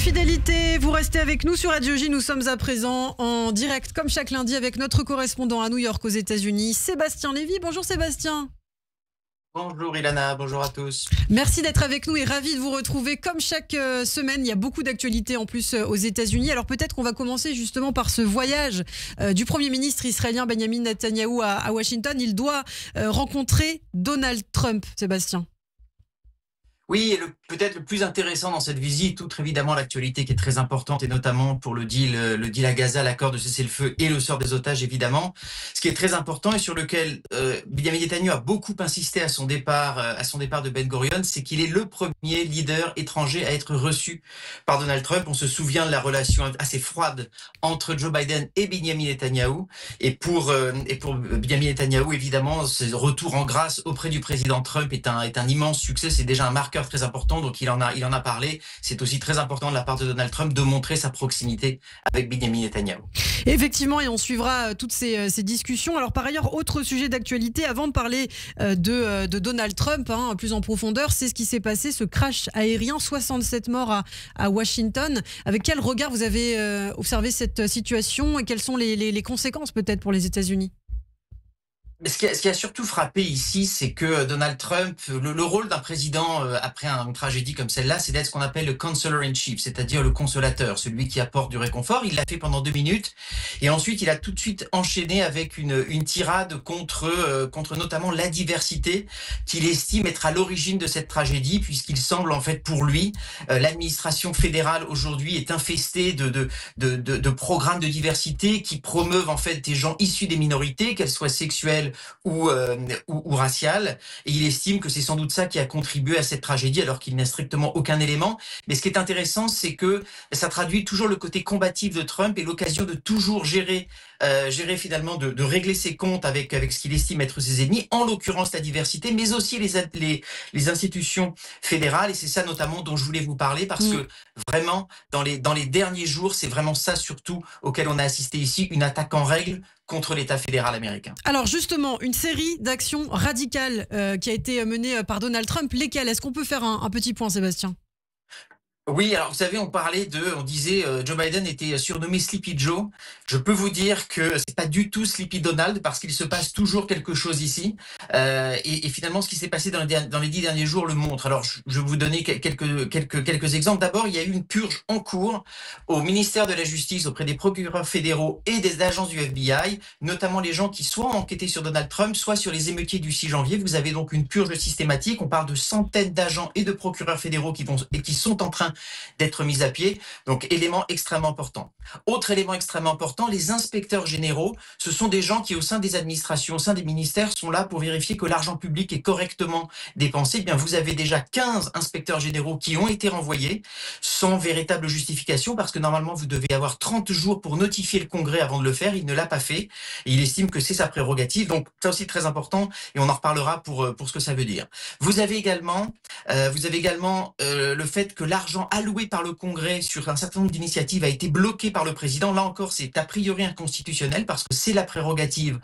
fidélité, vous restez avec nous sur Radio J. Nous sommes à présent en direct, comme chaque lundi, avec notre correspondant à New York aux États-Unis, Sébastien Lévy. Bonjour Sébastien. Bonjour Ilana, bonjour à tous. Merci d'être avec nous et ravi de vous retrouver. Comme chaque semaine, il y a beaucoup d'actualités en plus aux États-Unis. Alors peut-être qu'on va commencer justement par ce voyage du Premier ministre israélien Benjamin Netanyahou à Washington. Il doit rencontrer Donald Trump, Sébastien. Oui, et peut-être le plus intéressant dans cette visite, outre évidemment l'actualité qui est très importante, et notamment pour le deal à Gaza, l'accord de cessez-le-feu et le sort des otages évidemment, ce qui est très important et sur lequel Benjamin Netanyahou a beaucoup insisté à son départ de Ben Gurion, c'est qu'il est le premier leader étranger à être reçu par Donald Trump. On se souvient de la relation assez froide entre Joe Biden et Benjamin Netanyahou, et pour Benjamin Netanyahou évidemment, ce retour en grâce auprès du président Trump est un immense succès. C'est déjà un marqueur très important, donc il en a parlé. C'est aussi très important de la part de Donald Trump de montrer sa proximité avec Benjamin Netanyahou. Effectivement, et on suivra toutes ces discussions. Alors par ailleurs, autre sujet d'actualité, avant de parler de Donald Trump plus en profondeur, c'est ce qui s'est passé, ce crash aérien, 67 morts à Washington. Avec quel regard vous avez observé cette situation et quelles sont les conséquences peut-être pour les États-Unis ? Ce qui a surtout frappé ici, c'est que Donald Trump, le rôle d'un président après une tragédie comme celle-là, c'est d'être ce qu'on appelle le counselor in chief, c'est-à-dire le consolateur, celui qui apporte du réconfort. Il l'a fait pendant 2 minutes et ensuite il a tout de suite enchaîné avec une tirade contre notamment la diversité qu'il estime être à l'origine de cette tragédie, puisqu'il semble en fait pour lui, l'administration fédérale aujourd'hui est infestée de programmes de diversité qui promeuvent en fait des gens issus des minorités, qu'elles soient sexuelles ou raciale, et il estime que c'est sans doute ça qui a contribué à cette tragédie alors qu'il n'a strictement aucun élément. Mais ce qui est intéressant, c'est que ça traduit toujours le côté combatif de Trump et l'occasion de toujours gérer finalement, de régler ses comptes avec ce qu'il estime être ses ennemis, en l'occurrence la diversité, mais aussi les institutions fédérales, et c'est ça notamment dont je voulais vous parler, parce que vraiment, dans les derniers jours, c'est vraiment ça surtout auquel on a assisté ici, une attaque en règle contre l'État fédéral américain. Alors justement, une série d'actions radicales qui a été menée par Donald Trump. Lesquelles ? Est-ce qu'on peut faire un petit point, Sébastien ? Oui, alors vous savez, on disait Joe Biden était surnommé Sleepy Joe. Je peux vous dire que c'est pas du tout Sleepy Donald, parce qu'il se passe toujours quelque chose ici. Et finalement, ce qui s'est passé dans les 10 derniers jours le montre. Alors, je vais vous donner quelques exemples. D'abord, il y a eu une purge en cours au ministère de la Justice auprès des procureurs fédéraux et des agences du FBI, notamment les gens qui soit ont enquêté sur Donald Trump, soit sur les émeutiers du 6 janvier. Vous avez donc une purge systématique. On parle de centaines d'agents et de procureurs fédéraux qui sont en train d'être mis à pied. Donc, élément extrêmement important. Autre élément extrêmement important, les inspecteurs généraux, ce sont des gens qui, au sein des administrations, au sein des ministères, sont là pour vérifier que l'argent public est correctement dépensé. Eh bien, vous avez déjà 15 inspecteurs généraux qui ont été renvoyés sans véritable justification, parce que normalement, vous devez avoir 30 jours pour notifier le Congrès avant de le faire. Il ne l'a pas fait et il estime que c'est sa prérogative. Donc, ça aussi très important, et on en reparlera pour ce que ça veut dire. Vous avez également le fait que l'argent alloué par le Congrès sur un certain nombre d'initiatives a été bloqué par le président. Là encore, c'est a priori inconstitutionnel, parce que c'est la prérogative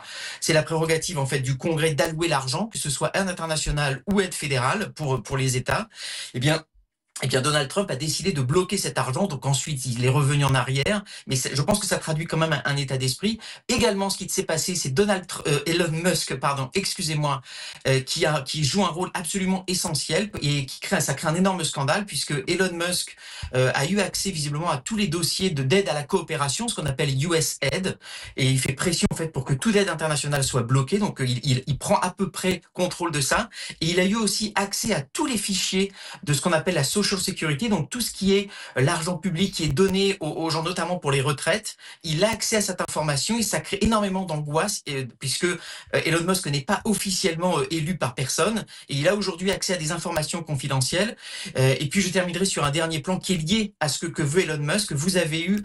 en fait du Congrès d'allouer l'argent, que ce soit aide internationale ou aide fédérale pour les États. Eh bien, Donald Trump a décidé de bloquer cet argent, donc ensuite il est revenu en arrière, mais je pense que ça traduit quand même un état d'esprit. Également, ce qui s'est passé, c'est Elon Musk, qui joue un rôle absolument essentiel et ça crée un énorme scandale, puisque Elon Musk a eu accès visiblement à tous les dossiers d'aide à la coopération, ce qu'on appelle USAID, et il fait pression en fait pour que toute aide internationale soit bloquée. Donc il prend à peu près contrôle de ça, et il a eu aussi accès à tous les fichiers de ce qu'on appelle la Social Security, donc tout ce qui est l'argent public qui est donné aux gens, notamment pour les retraites. Il a accès à cette information et ça crée énormément d'angoisse, puisque Elon Musk n'est pas officiellement élu par personne, et il a aujourd'hui accès à des informations confidentielles. Et puis je terminerai sur un dernier plan qui est lié à ce que veut Elon Musk. Vous avez eu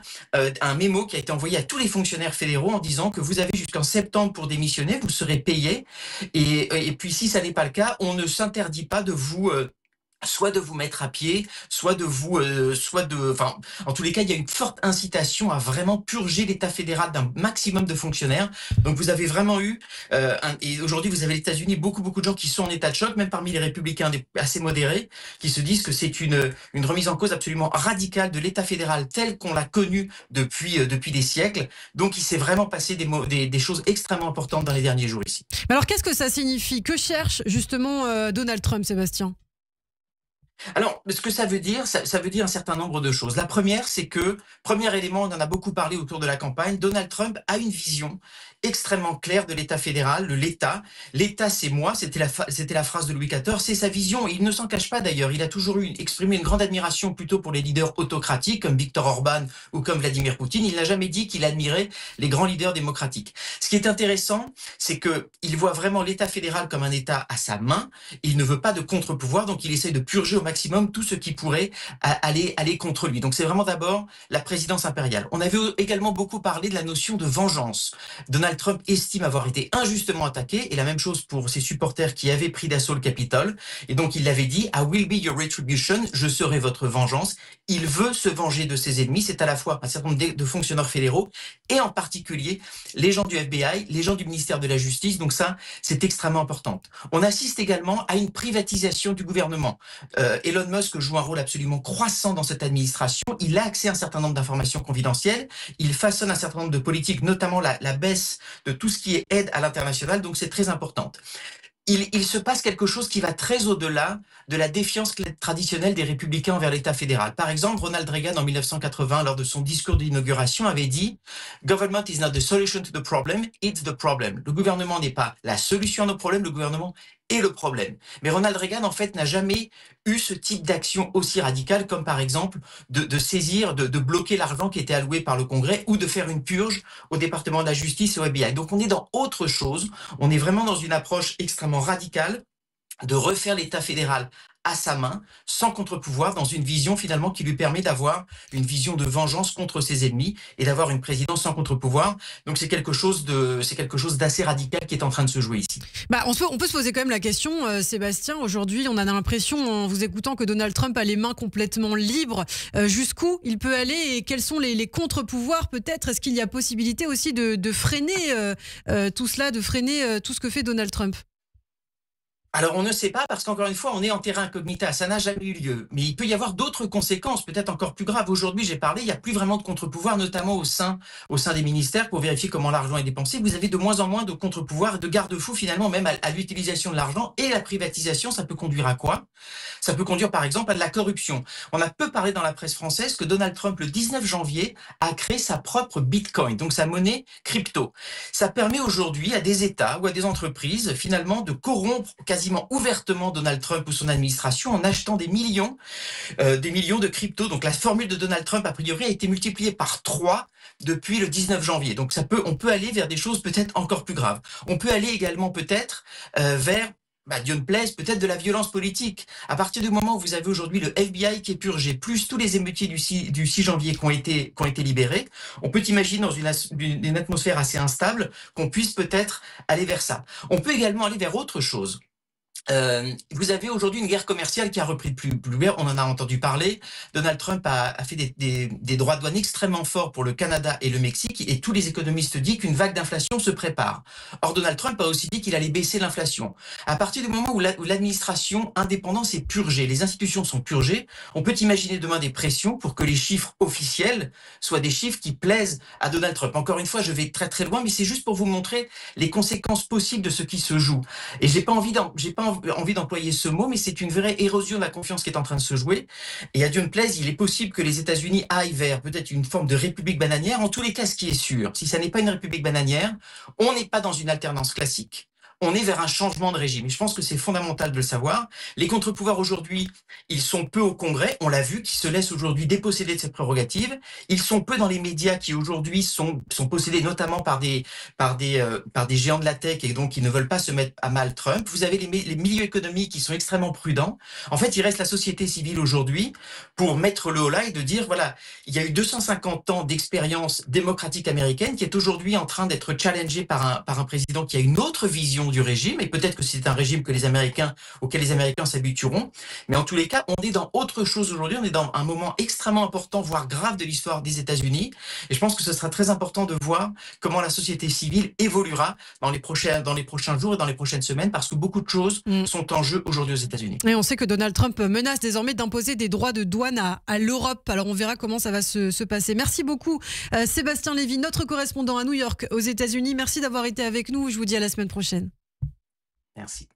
un mémo qui a été envoyé à tous les fonctionnaires fédéraux en disant que vous avez jusqu'en septembre pour démissionner, vous serez payé, et puis si ça n'est pas le cas, on ne s'interdit pas de vous soit de vous mettre à pied, enfin, en tous les cas, il y a une forte incitation à vraiment purger l'État fédéral d'un maximum de fonctionnaires. Donc, vous avez vraiment eu, et aujourd'hui, vous avez les États-Unis, beaucoup de gens qui sont en état de choc, même parmi les républicains assez modérés, qui se disent que c'est une remise en cause absolument radicale de l'État fédéral tel qu'on l'a connu depuis des siècles. Donc, il s'est vraiment passé des choses extrêmement importantes dans les derniers jours ici. Alors, qu'est-ce que ça signifie? Que cherche justement Donald Trump, Sébastien? Alors, ce que ça veut dire, ça veut dire un certain nombre de choses. La première, c'est que, premier élément, on en a beaucoup parlé autour de la campagne, Donald Trump a une vision extrêmement claire de l'État fédéral, l'État. L'État, c'est moi, c'était la phrase de Louis XIV, c'est sa vision, et il ne s'en cache pas d'ailleurs. Il a toujours exprimé une grande admiration plutôt pour les leaders autocratiques, comme Viktor Orban ou comme Vladimir Poutine. Il n'a jamais dit qu'il admirait les grands leaders démocratiques. Ce qui est intéressant, c'est qu'il voit vraiment l'État fédéral comme un État à sa main. Il ne veut pas de contre-pouvoir, donc il essaie de purger au maximum tout ce qui pourrait aller contre lui. Donc c'est vraiment d'abord la présidence impériale. On avait également beaucoup parlé de la notion de vengeance. Donald Trump estime avoir été injustement attaqué, et la même chose pour ses supporters qui avaient pris d'assaut le Capitole. Et donc il l'avait dit, I will be your retribution, je serai votre vengeance. Il veut se venger de ses ennemis. C'est à la fois un certain nombre de fonctionnaires fédéraux et en particulier les gens du FBI, les gens du ministère de la Justice. Donc ça, c'est extrêmement important. On assiste également à une privatisation du gouvernement. Elon Musk joue un rôle absolument croissant dans cette administration. Il a accès à un certain nombre d'informations confidentielles. Il façonne un certain nombre de politiques, notamment la baisse de tout ce qui est aide à l'international. Donc c'est très important. Il se passe quelque chose qui va très au-delà de la défiance traditionnelle des républicains envers l'État fédéral. Par exemple, Ronald Reagan, en 1980, lors de son discours d'inauguration, avait dit « Government is not the solution to the problem, it's the problem ». Le gouvernement n'est pas la solution à nos problèmes, le gouvernement est le problème. Mais Ronald Reagan, en fait, n'a jamais eu ce type d'action aussi radicale, comme par exemple de saisir, de bloquer l'argent qui était alloué par le Congrès, ou de faire une purge au département de la justice et au FBI. Donc on est dans autre chose, on est vraiment dans une approche extrêmement radicale de refaire l'État fédéral à sa main, sans contre-pouvoir, dans une vision finalement qui lui permet d'avoir une vision de vengeance contre ses ennemis et d'avoir une présidence sans contre-pouvoir. Donc c'est quelque chose d'assez radical qui est en train de se jouer ici. On peut se poser quand même la question, Sébastien, aujourd'hui on a l'impression en vous écoutant que Donald Trump a les mains complètement libres. Jusqu'où il peut aller et quels sont les contre-pouvoirs peut-être? Est-ce qu'il y a possibilité aussi de freiner tout cela, de freiner tout ce que fait Donald Trump? Alors on ne sait pas parce qu'encore une fois on est en terrain incognita, ça n'a jamais eu lieu. Mais il peut y avoir d'autres conséquences, peut-être encore plus graves. Aujourd'hui j'ai parlé, il n'y a plus vraiment de contre-pouvoir, notamment au sein des ministères pour vérifier comment l'argent est dépensé. Vous avez de moins en moins de contre-pouvoirs et de garde-fous finalement même à l'utilisation de l'argent, et la privatisation. Ça peut conduire à quoi? Ça peut conduire par exemple à de la corruption. On a peu parlé dans la presse française que Donald Trump le 19 janvier a créé sa propre Bitcoin, donc sa monnaie crypto. Ça permet aujourd'hui à des États ou à des entreprises finalement de corrompre quasiment ouvertement Donald Trump ou son administration en achetant des millions de cryptos. Donc la formule de Donald Trump a priori a été multipliée par 3 depuis le 19 janvier. Donc on peut aller vers des choses peut-être encore plus graves. On peut aller également peut-être vers Dieu ne plaise, peut-être de la violence politique. À partir du moment où vous avez aujourd'hui le FBI qui est purgé, plus tous les émeutiers du 6 janvier qui ont été libérés, on peut imaginer dans une atmosphère assez instable qu'on puisse peut-être aller vers ça. On peut également aller vers autre chose. Vous avez aujourd'hui une guerre commerciale qui a repris de plus belle, on en a entendu parler. Donald Trump a fait des droits de douane extrêmement forts pour le Canada et le Mexique, et tous les économistes disent qu'une vague d'inflation se prépare. Or, Donald Trump a aussi dit qu'il allait baisser l'inflation. À partir du moment où l'administration indépendante est purgée, les institutions sont purgées, on peut imaginer demain des pressions pour que les chiffres officiels soient des chiffres qui plaisent à Donald Trump. Encore une fois, je vais très très loin, mais c'est juste pour vous montrer les conséquences possibles de ce qui se joue. Et j'ai pas envie d'employer ce mot, mais c'est une vraie érosion de la confiance qui est en train de se jouer. Et à Dieu ne plaise, il est possible que les États-Unis aillent vers peut-être une forme de république bananière. En tous les cas, ce qui est sûr, si ça n'est pas une république bananière, on n'est pas dans une alternance classique. On est vers un changement de régime. Et je pense que c'est fondamental de le savoir. Les contre-pouvoirs aujourd'hui, ils sont peu au Congrès, on l'a vu, qui se laissent aujourd'hui déposséder de cette prérogative. Ils sont peu dans les médias qui aujourd'hui sont possédés notamment par des géants de la tech, et donc qui ne veulent pas se mettre à mal Trump. Vous avez les milieux économiques qui sont extrêmement prudents. En fait, il reste la société civile aujourd'hui pour mettre le haut là et de dire, voilà, il y a eu 250 ans d'expérience démocratique américaine qui est aujourd'hui en train d'être challengée par un président qui a une autre vision nom du régime, et peut-être que c'est un régime auquel les Américains s'habitueront. Mais en tous les cas, on est dans autre chose aujourd'hui. On est dans un moment extrêmement important, voire grave de l'histoire des États-Unis. Et je pense que ce sera très important de voir comment la société civile évoluera dans les prochains jours et dans les prochaines semaines, parce que beaucoup de choses sont en jeu aujourd'hui aux États-Unis. Et on sait que Donald Trump menace désormais d'imposer des droits de douane à l'Europe. Alors on verra comment ça va se passer. Merci beaucoup Sébastien Lévy, notre correspondant à New York aux États-Unis. Merci d'avoir été avec nous. Je vous dis à la semaine prochaine. Merci.